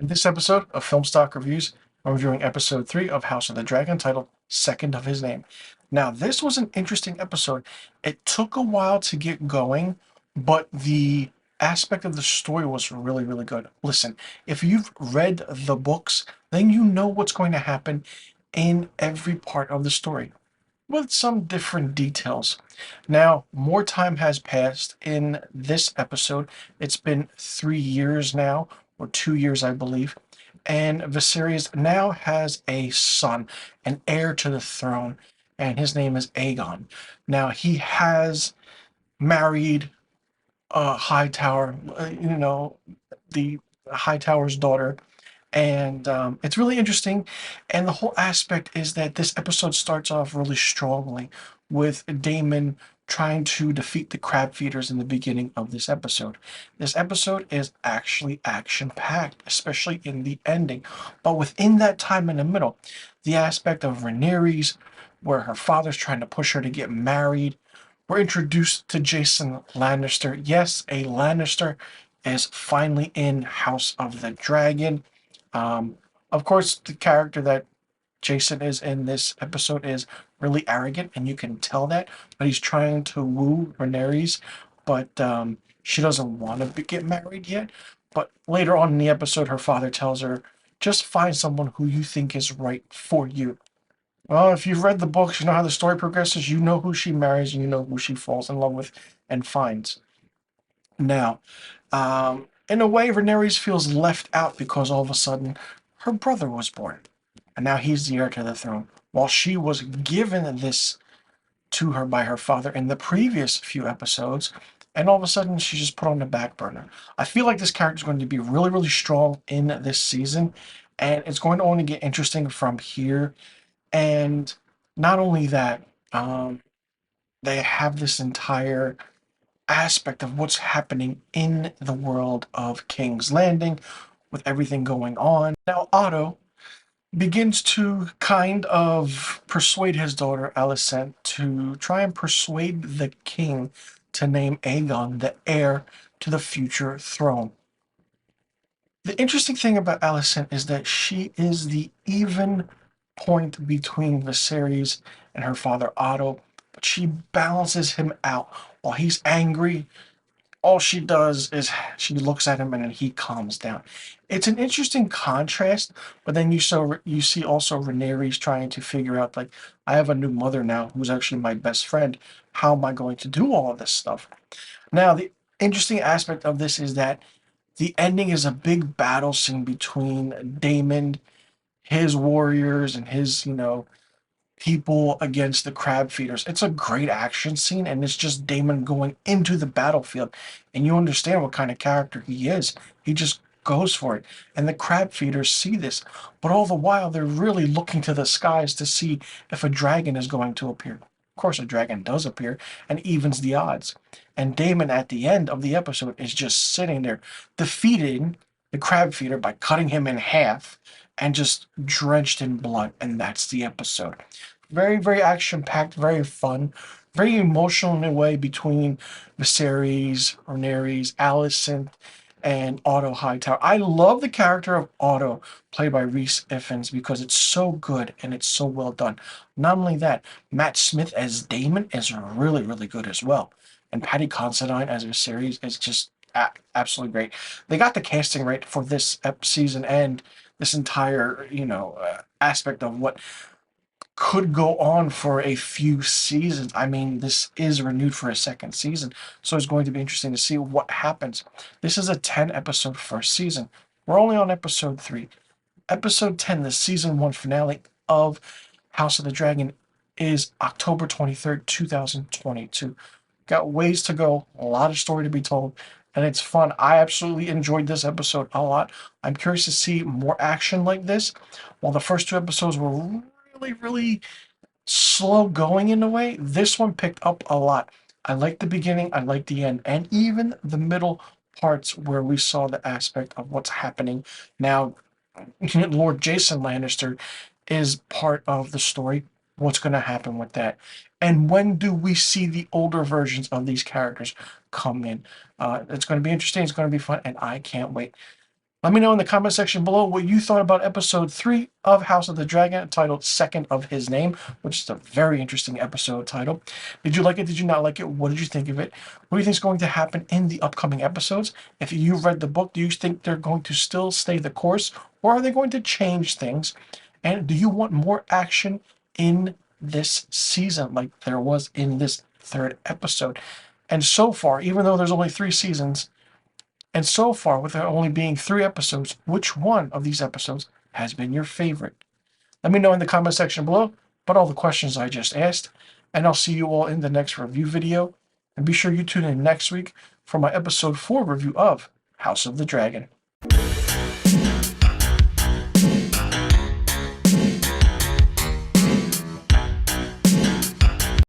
In this episode of Film Stock Reviews, I'm reviewing episode 3 of House of the Dragon titled Second of His Name. Now, this was an interesting episode. It took a while to get going, but the aspect of the story was really, really good. Listen, if you've read the books, then you know what's going to happen in every part of the story with some different details. Now, more time has passed in this episode. It's been 3 years now, or 2 years, I believe. And Viserys now has a son, an heir to the throne, and his name is Aegon. Now, he has married Hightower, the Hightower's daughter, and it's really interesting. And the whole aspect is that this episode starts off really strongly with Daemon trying to defeat the crab feeders in the beginning of this episode. This episode is actually action packed, especially in the ending. But within that time in the middle, the aspect of Rhaenyra's, where her father's trying to push her to get married. We're introduced to Jason Lannister. Yes, a Lannister is finally in House of the Dragon. um, of course, the character that Jason is in this episode is really arrogant, and you can tell that. But he's trying to woo Rhaenyra, but she doesn't want to get married yet. But later on in the episode, her father tells her, "Just find someone who you think is right for you." Well, if you've read the books, you know how the story progresses. You know who she marries, and you know who she falls in love with and finds. Now, in a way, Rhaenyra feels left out because all of a sudden her brother was born, and now he's the heir to the throne, while she was given this to her by her father in the previous few episodes, and all of a sudden she's just put on the back burner. I feel like this character is going to be really, really strong in this season, and it's going to only get interesting from here. And not only that, they have this entire aspect of what's happening in the world of King's Landing with everything going on. Now, Otto begins to kind of persuade his daughter Alicent to try and persuade the king to name Aegon the heir to the future throne. The interesting thing about Alicent is that she is the even point between Viserys and her father Otto, but she balances him out. While he's angry, all she does is she looks at him and then he calms down. It's an interesting contrast, but then you see also Rhaenyra's trying to figure out, like, I have a new mother now who's actually my best friend. How am I going to do all of this stuff? Now, the interesting aspect of this is that the ending is a big battle scene between Daemon, his warriors, and his, people against the crab feeders. It's a great action scene, and it's just Daemon going into the battlefield, and you understand what kind of character he is. He just goes for it, and the crab feeders see this, but all the while they're really looking to the skies to see if a dragon is going to appear. Of course, a dragon does appear and evens the odds. And Daemon, at the end of the episode, is just sitting there defeating the crab feeder by cutting him in half and just drenched in blood, and that's the episode. Very, very action packed, very fun, very emotional in a way between Viserys, Rhaenyra, Alicent, and Otto Hightower. I love the character of Otto, played by Rhys Ifans, because it's so good and it's so well done. Not only that, Matt Smith as Daemon is really, really good as well. And Paddy Considine as Viserys is just absolutely great. They got the casting right for this season and this entire, aspect of what could go on for a few seasons. I mean, this is renewed for a second season, so it's going to be interesting to see what happens. This is a 10 episode first season. We're only on episode 3. Episode 10, the season 1 finale of House of the Dragon, is October 23rd, 2022. Got ways to go, a lot of story to be told, and it's fun. I absolutely enjoyed this episode a lot. I'm curious to see more action like this. While the first 2 episodes were really, really slow going in a way, this one picked up a lot. I liked the beginning, I liked the end, and even the middle parts where we saw the aspect of what's happening now. Lord Jason Lannister is part of the story. What's going to happen with that? And when do we see the older versions of these characters come in? It's going to be interesting. It's going to be fun, and I can't wait. Let me know in the comment section below what you thought about episode 3 of House of the Dragon, titled Second of His Name, which is a very interesting episode title. Did you like it? Did you not like it? What did you think of it? What do you think is going to happen in the upcoming episodes? If you've read the book, do you think they're going to still stay the course, or are they going to change things? And do you want more action in this season like there was in this third episode? And so far, even though there's only 3 seasons, and so far, with there only being 3 episodes, which one of these episodes has been your favorite? Let me know in the comment section below about all the questions I just asked, and I'll see you all in the next review video. And be sure you tune in next week for my episode 4 review of House of the Dragon.